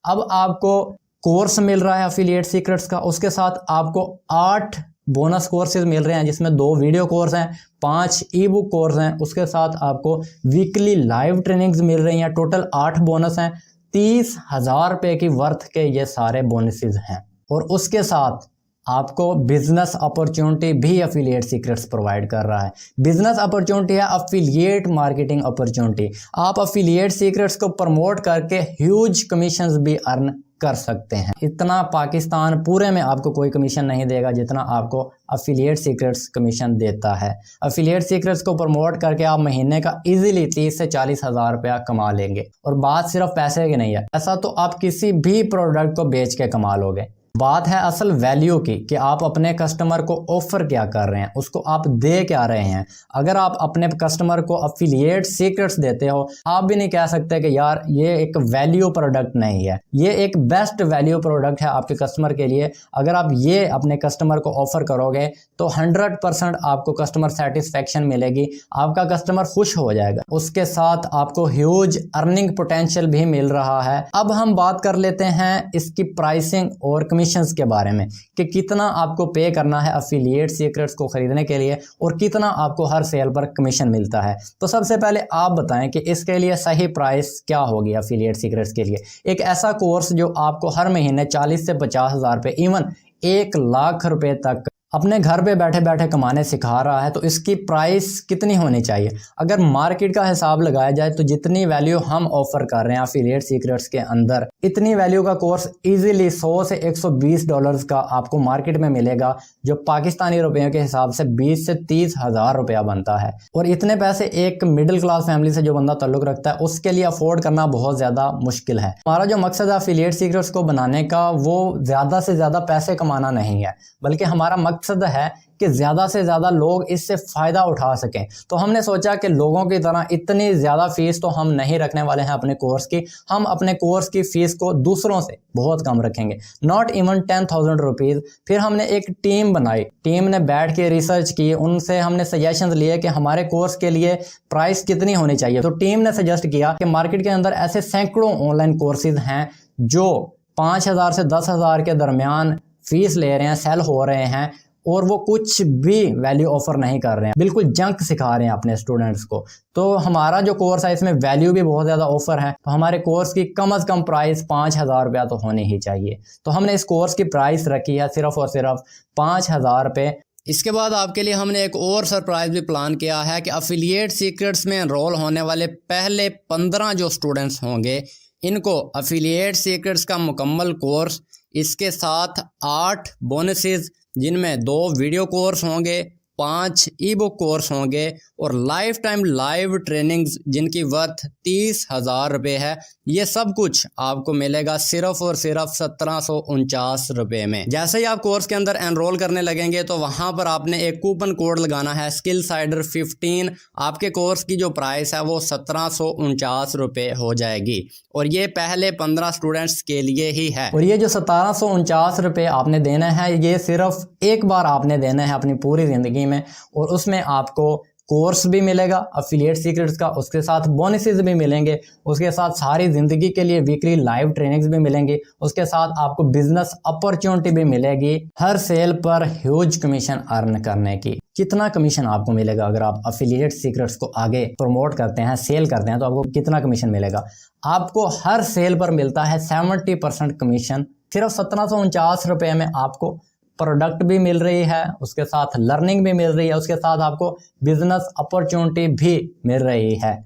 अब आपको कोर्स मिल रहा है एफिलिएट सीक्रेट्स का, उसके साथ आपको 8 बोनस कोर्सेज मिल रहे हैं जिसमें 2 वीडियो कोर्स हैं, 5 ई बुक कोर्स हैं, उसके साथ आपको वीकली लाइव ट्रेनिंग्स मिल रही हैं। टोटल 8 बोनस हैं, 30,000 रुपये की वर्थ के ये सारे बोनसेस हैं। और उसके साथ आपको बिजनेस अपॉर्चुनिटी भी एफिलिएट सीक्रेट्स प्रोवाइड कर रहा है। बिजनेस अपॉर्चुनिटी है एफिलिएट मार्केटिंग अपॉर्चुनिटी, आप एफिलिएट सीक्रेट्स को प्रमोट करके ह्यूज कमीशंस भी अर्न कर सकते हैं। इतना पाकिस्तान पूरे में आपको कोई कमीशन नहीं देगा जितना आपको एफिलिएट सीक्रेट्स कमीशन देता है। एफिलिएट सीक्रेट्स को प्रमोट करके आप महीने का इजीली 30 से 40,000 रुपया कमा लेंगे। और बात सिर्फ पैसे की नहीं है, ऐसा तो आप किसी भी प्रोडक्ट को बेच के कमा लोगे। बात है असल वैल्यू की कि आप अपने कस्टमर को ऑफर क्या कर रहे हैं, उसको आप दे क्या रहे हैं। अगर आप अपने कस्टमर को अफिलिएट सीक्रेट्स देते हो, आप भी नहीं कह सकते कि यार ये एक वैल्यू प्रोडक्ट नहीं है। ये एक बेस्ट वैल्यू प्रोडक्ट है आपके कस्टमर के लिए। अगर आप ये अपने कस्टमर को ऑफर करोगे तो 100% आपको कस्टमर सेटिस्फेक्शन मिलेगी, आपका कस्टमर खुश हो जाएगा, उसके साथ आपको ह्यूज अर्निंग पोटेंशियल भी मिल रहा है। अब हम बात कर लेते हैं इसकी प्राइसिंग और कमीशंस के बारे में कि कितना आपको पे करना है अफिलिएट सीक्रेट्स को खरीदने के लिए और कितना आपको हर सेल पर कमीशन मिलता है। तो सबसे पहले आप बताएं कि इसके लिए सही प्राइस क्या होगी अफिलिएट सीक्रेट्स के लिए। एक ऐसा कोर्स जो आपको हर महीने 40 से 50 हज़ार रुपये, इवन 1 लाख रुपए तक अपने घर पे बैठे बैठे कमाने सिखा रहा है, तो इसकी प्राइस कितनी होनी चाहिए। अगर मार्केट का हिसाब लगाया जाए तो जितनी वैल्यू हम ऑफर कर रहे हैं अफिलिएट सीक्रेट्स के अंदर, इतनी वैल्यू का कोर्स इजीली 100 से 120 डॉलर्स का आपको मार्केट में मिलेगा, जो पाकिस्तानी रुपयों के हिसाब से 20 से 30 हज़ार रुपया बनता है। और इतने पैसे एक मिडिल क्लास फैमिली से जो बंदा ताल्लुक रखता है उसके लिए अफोर्ड करना बहुत ज़्यादा मुश्किल है। हमारा जो मकसद है अफिलिएट सीक्रेट्स को बनाने का, वो ज़्यादा से ज़्यादा पैसे कमाना नहीं है, बल्कि हमारा मकसद है कि ज़्यादा से ज़्यादा लोग इससे फ़ायदा उठा सकें। तो हमने सोचा कि लोगों की तरह इतनी ज़्यादा फ़ीस तो हम नहीं रखने वाले हैं अपने कोर्स की। हम अपने कोर्स की फ़ीस को दूसरों से बहुत कम रखेंगे, नॉट इवन 10,000 रुपीज़। फिर हमने एक टीम बनाई, टीम ने बैठ के रिसर्च की, उनसे हमने सजेशंस लिए कि हमारे कोर्स के लिए प्राइस कितनी होनी चाहिए। तो टीम ने सजेस्ट किया कि मार्केट के अंदर ऐसे सैकड़ों ऑनलाइन कोर्सेज हैं जो 5,000 से 10,000 के दरमियान फीस ले रहे हैं, सेल हो रहे हैं, और वो कुछ भी वैल्यू ऑफर नहीं कर रहे हैं, बिल्कुल जंक सिखा रहे हैं अपने स्टूडेंट्स को। तो हमारा जो कोर्स है इसमें वैल्यू भी बहुत ज़्यादा ऑफर है, तो हमारे कोर्स की कम से कम प्राइस 5,000 रुपया तो होनी ही चाहिए। तो हमने इस कोर्स की प्राइस रखी है सिर्फ और सिर्फ 5,000 रुपये। इसके बाद आपके लिए हमने एक और सरप्राइज भी प्लान किया है कि अफिलिएट सीक्रेट्स में एनरोल होने वाले पहले 15 जो स्टूडेंट्स होंगे, इनको अफिलिएट सीक्रेट्स का मुकम्मल कोर्स, इसके साथ 8 बोनसेस जिनमें 2 वीडियो कोर्स होंगे, 5 ई बुक कोर्स होंगे और लाइफ टाइम लाइव ट्रेनिंग्स जिनकी वर्थ 30,000 रुपये है, ये सब कुछ आपको मिलेगा सिर्फ और सिर्फ 1749 रुपये में। जैसे ही आप कोर्स के अंदर एनरोल करने लगेंगे तो वहाँ पर आपने एक कूपन कोड लगाना है SkillSider15। आपके कोर्स की जो प्राइस है वो 1749 रुपये हो जाएगी और ये पहले 15 स्टूडेंट्स के लिए ही है। और ये जो 1749 रुपये आपने देना है, ये सिर्फ एक बार आपने देना है अपनी पूरी ज़िंदगी में, और उसमें आपको कोर्स भी मिलेगा अफिलिएट सीक्रेट्स का, उसके साथ बोनसेस भी मिलेंगे, उसके साथ सारी ज़िंदगी के लिए वीकली लाइव ट्रेनिंग्स भी मिलेंगी, उसके साथ आपको बिजनेस अपॉर्चुनिटी भी मिलेगी, हर सेल पर ह्यूज कमीशन अर्न करने की। कितना कमीशन आपको मिलेगा अगर आप अफिलिएट सीक्रेट्स को आगे प्रमोट करते हैं, सेल करते हैं, तो आपको कितना कमीशन मिलेगा? आपको हर सेल पर मिलता है 70% कमीशन। सिर्फ 1749 रुपये में आपको प्रोडक्ट भी मिल रही है, उसके साथ लर्निंग भी मिल रही है, उसके साथ आपको बिजनेस अपॉर्चुनिटी भी मिल रही है।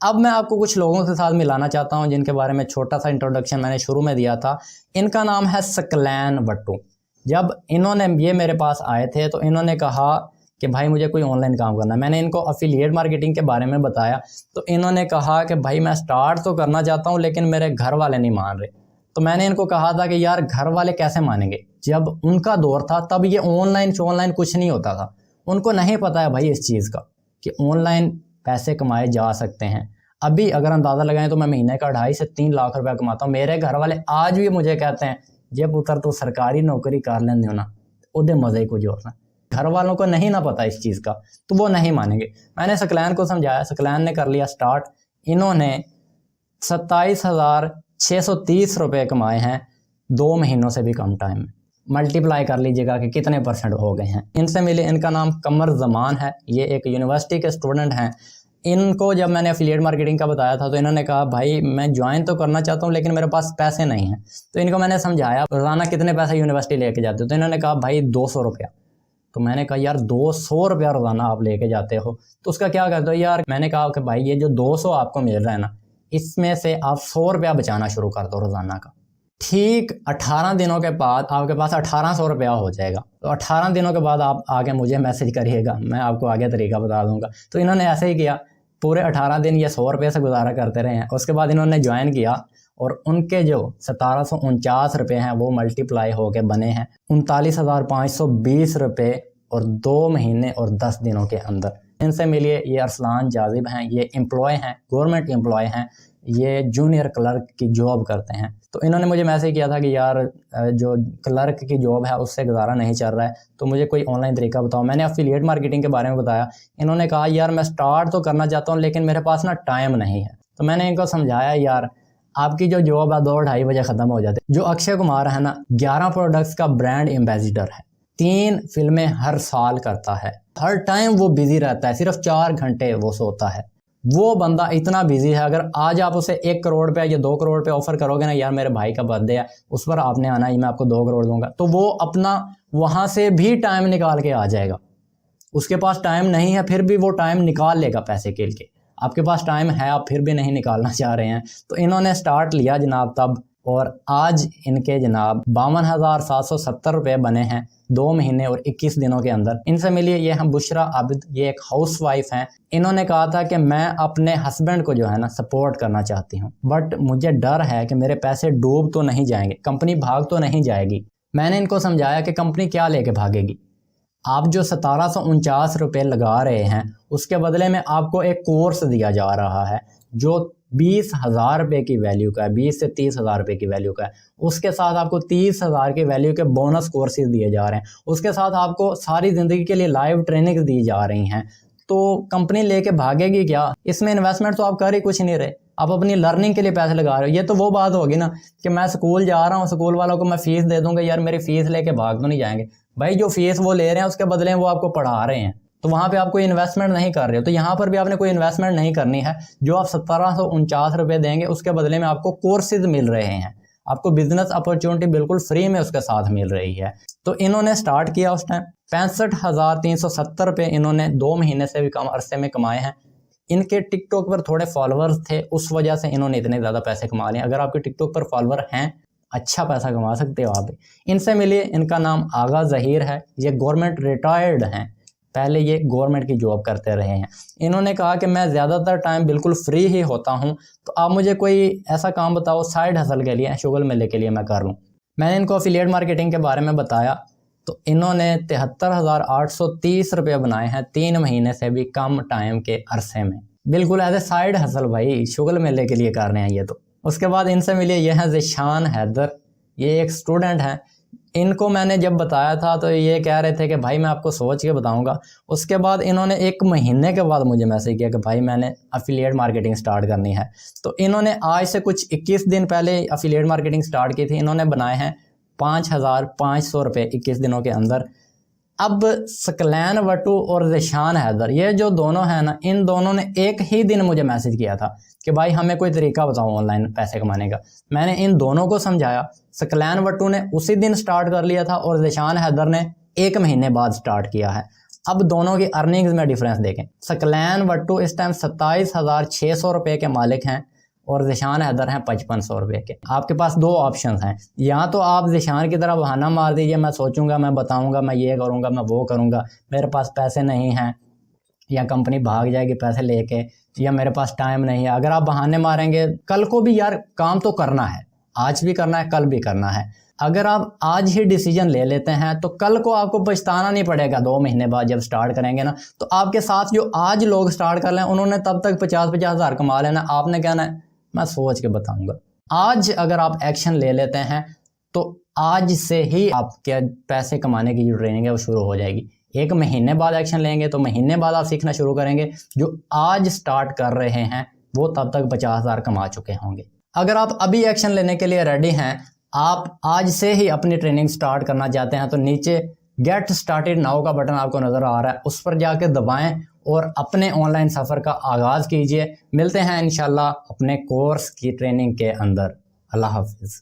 अब मैं आपको कुछ लोगों के साथ मिलाना चाहता हूं जिनके बारे में छोटा सा इंट्रोडक्शन मैंने शुरू में दिया था। इनका नाम है सकलैन वट्टू। जब इन्होंने ये मेरे पास आए थे तो इन्होंने कहा कि भाई मुझे कोई ऑनलाइन काम करना है। मैंने इनको अफिलिएट मार्केटिंग के बारे में बताया तो इन्होंने कहा कि भाई मैं स्टार्ट तो करना चाहता हूँ लेकिन मेरे घर वाले नहीं मान रहे। तो मैंने इनको कहा था कि यार घर वाले कैसे मानेंगे, जब उनका दौर था तब ये ऑनलाइन कुछ नहीं होता था, उनको नहीं पता है भाई इस चीज़ का कि ऑनलाइन पैसे कमाए जा सकते हैं। अभी अगर अंदाज़ा लगाएं तो मैं महीने का 2.5 से 3 लाख रुपया कमाता हूँ। मेरे घर वाले आज भी मुझे कहते हैं जे पुत्र तो सरकारी नौकरी कर लेंगे हो ना, उदे मज़े ही कुछ और ना। घर वालों को नहीं ना पता इस चीज़ का तो वो नहीं मानेंगे। मैंने सकलैन को समझाया, सकलैन ने कर लिया स्टार्ट। इन्होंने 27,630 रुपये कमाए हैं 2 महीनों से भी कम टाइम में। मल्टीप्लाई कर लीजिएगा कि कितने % हो गए हैं। इनसे मिले, इनका नाम कमर जमान है, ये एक यूनिवर्सिटी के स्टूडेंट हैं। इनको जब मैंने एफिलिएट मार्केटिंग का बताया था तो इन्होंने कहा भाई मैं ज्वाइन तो करना चाहता हूँ लेकिन मेरे पास पैसे नहीं हैं। तो इनको मैंने समझाया रोज़ाना कितने पैसे यूनिवर्सिटी लेके जाते हो, तो इन्होंने कहा भाई 200 रुपया। तो मैंने कहा यार 200 रुपया रोज़ाना आप लेके जाते हो तो उसका क्या करते हो यार। मैंने कहा कि भाई ये जो 200 आपको मिल रहा है ना, इसमें से आप 100 रुपया बचाना शुरू कर दो रोज़ाना का। ठीक 18 दिनों के बाद आपके पास 1800 रुपया हो जाएगा। तो 18 दिनों के बाद आप आगे मुझे मैसेज करिएगा, मैं आपको आगे तरीका बता दूंगा। तो इन्होंने ऐसे ही किया, पूरे 18 दिन ये 100 रुपये से गुजारा करते रहे हैं। उसके बाद इन्होंने ज्वाइन किया और उनके जो 1749 रुपये हैं वो मल्टीप्लाई होके बने हैं 39,520 रुपये और 2 महीने और 10 दिनों के अंदर। इनसे मिलिए, ये अरसलान जाजिब हैं, ये एम्प्लॉय हैं, गवर्नमेंट एम्प्लॉय हैं, ये जूनियर क्लर्क की जॉब करते हैं। तो इन्होंने मुझे मैसेज किया था कि यार जो क्लर्क की जॉब है उससे गुजारा नहीं चल रहा है, तो मुझे कोई ऑनलाइन तरीका बताओ। मैंने एफिलिएट मार्केटिंग के बारे में बताया। इन्होंने कहा यार मैं स्टार्ट तो करना चाहता हूँ लेकिन मेरे पास ना टाइम नहीं है। तो मैंने इनको समझाया यार आपकी जो जॉब है 2-2:30 बजे ख़त्म हो जाती है। जो अक्षय कुमार है ना 11 प्रोडक्ट्स का ब्रांड एम्बेसडर है, 3 फिल्में हर साल करता है, हर टाइम वो बिजी रहता है, सिर्फ 4 घंटे वो सोता है। वो बंदा इतना बिजी है, अगर आज आप उसे 1 करोड़ पे या 2 करोड़ पे ऑफर करोगे ना, यार मेरे भाई का बर्थडे है उस पर आपने आना ही, मैं आपको 2 करोड़ दूंगा, तो वो अपना वहां से भी टाइम निकाल के आ जाएगा। उसके पास टाइम नहीं है फिर भी वो टाइम निकाल लेगा पैसे के लिए। आपके पास टाइम है, आप फिर भी नहीं निकालना चाह रहे हैं। तो इन्होंने स्टार्ट लिया जनाब तब, और आज इनके जनाब 52,770 रुपये बने हैं 2 महीने और 21 दिनों के अंदर। इनसे मिलिए, ये हम बुशरा आबिद, ये एक हाउस वाइफ हैं। इन्होंने कहा था कि मैं अपने हस्बैंड को जो है ना सपोर्ट करना चाहती हूँ, बट मुझे डर है कि मेरे पैसे डूब तो नहीं जाएंगे, कंपनी भाग तो नहीं जाएगी। मैंने इनको समझाया कि कंपनी क्या लेके भागेगी, आप जो 1749 रुपये लगा रहे हैं उसके बदले में आपको एक कोर्स दिया जा रहा है जो 20,000 रुपये की वैल्यू का है, 20 से 30,000 रुपये की वैल्यू का है। उसके साथ आपको 30,000 की वैल्यू के बोनस कोर्सेज दिए जा रहे हैं। उसके साथ आपको सारी ज़िंदगी के लिए लाइव ट्रेनिंग दी जा रही हैं। तो कंपनी लेके भागेगी क्या? इसमें इन्वेस्टमेंट तो आप कर ही कुछ नहीं रहे, आप अपनी लर्निंग के लिए पैसे लगा रहे हो। ये तो वो बात होगी ना कि मैं स्कूल जा रहा हूँ, स्कूल वालों को मैं फ़ीस दे दूँगा, यार मेरी फ़ीस लेके भाग तो नहीं जाएंगे। भाई जो फीस वो ले रहे हैं उसके बदले में वो आपको पढ़ा रहे हैं, तो वहाँ पे आप कोई इन्वेस्टमेंट नहीं कर रहे हो। तो यहाँ पर भी आपने कोई इन्वेस्टमेंट नहीं करनी है। जो आप 1749 रुपये देंगे उसके बदले में आपको कोर्सेज मिल रहे हैं, आपको बिजनेस अपॉर्चुनिटी बिल्कुल फ्री में उसके साथ मिल रही है। तो इन्होंने स्टार्ट किया उस टाइम 65,370 रुपये इन्होंने 2 महीने से भी कम अरसे में कमाए हैं। इनके टिकटॉक पर थोड़े फॉलोअर्स थे, उस वजह से इन्होंने इतने ज़्यादा पैसे कमा लिए। अगर आपके टिकटॉक पर फॉलोअर हैं, अच्छा पैसा कमा सकते हो आप भी। इनसे मिलिए, इनका नाम आगा ज़हीर है, ये गवर्नमेंट रिटायर्ड हैं, पहले ये गवर्नमेंट की जॉब करते रहे हैं। इन्होंने कहा कि मैं ज़्यादातर टाइम बिल्कुल फ्री ही होता हूं, तो आप मुझे कोई ऐसा काम बताओ साइड हसल के लिए, शुगल मेले के लिए मैं कर लूँ। मैंने इनको एफिलिएट मार्केटिंग के बारे में बताया तो इन्होंने 73,830 रुपये बनाए हैं 3 महीने से भी कम टाइम के अरसे में, बिल्कुल एज ए साइड हसल भाई, शुगल मेले के लिए कर रहे हैं ये तो। उसके बाद इनसे मिलिए, ये हैं ज़िशान हैदर, ये एक स्टूडेंट हैं। इनको मैंने जब बताया था तो ये कह रहे थे कि भाई मैं आपको सोच के बताऊंगा। उसके बाद इन्होंने 1 महीने के बाद मुझे मैसेज किया कि भाई मैंने एफिलिएट मार्केटिंग स्टार्ट करनी है। तो इन्होंने आज से कुछ 21 दिन पहले एफिलिएट मार्केटिंग स्टार्ट की थी। इन्होंने बनाए हैं 5,500 रुपये 21 दिनों के अंदर। अब सकलैन वटू और ज़िशान हैदर, ये जो दोनों हैं ना, इन दोनों ने एक ही दिन मुझे मैसेज किया था कि भाई हमें कोई तरीका बताओ ऑनलाइन पैसे कमाने का। मैंने इन दोनों को समझाया। सकलैन वटू ने उसी दिन स्टार्ट कर लिया था और ज़िशान हैदर ने 1 महीने बाद स्टार्ट किया है। अब दोनों की अर्निंग्स में डिफरेंस देखें। सकलैन वटू इस टाइम 27,600 रुपये के मालिक हैं और ज़िशान हैदर हैं 5500 रुपये के। आपके पास 2 ऑप्शन हैं, या तो आप ज़िशान की तरह बहाना मार दीजिए, मैं सोचूंगा, मैं बताऊंगा, मैं ये करूंगा, मैं वो करूंगा, मेरे पास पैसे नहीं हैं, या कंपनी भाग जाएगी पैसे लेके, या मेरे पास टाइम नहीं है। अगर आप बहाने मारेंगे, कल को भी यार काम तो करना है, आज भी करना है, कल भी करना है। अगर आप आज ही डिसीजन ले लेते हैं तो कल को आपको पछताना नहीं पड़ेगा। 2 महीने बाद जब स्टार्ट करेंगे ना, तो आपके साथ जो आज लोग स्टार्ट कर लें उन्होंने तब तक 50-50 हज़ार कमा लेना। आपने कहना है मैं सोच के बताऊंगा। आज अगर आप एक्शन ले लेते हैं तो आज से ही आपके पैसे कमाने की जो ट्रेनिंग है वो शुरू हो जाएगी। 1 महीने बाद एक्शन लेंगे तो महीने बाद आप सीखना शुरू करेंगे। जो आज स्टार्ट कर रहे हैं वो तब तक 50,000 कमा चुके होंगे। अगर आप अभी एक्शन लेने के लिए रेडी हैं, आप आज से ही अपनी ट्रेनिंग स्टार्ट करना चाहते हैं, तो नीचे गेट स्टार्टेड नाउ का बटन आपको नज़र आ रहा है, उस पर जाके दबाएं और अपने ऑनलाइन सफ़र का आगाज़ कीजिए। मिलते हैं इंशाल्लाह अपने कोर्स की ट्रेनिंग के अंदर। अल्लाह हाफिज़।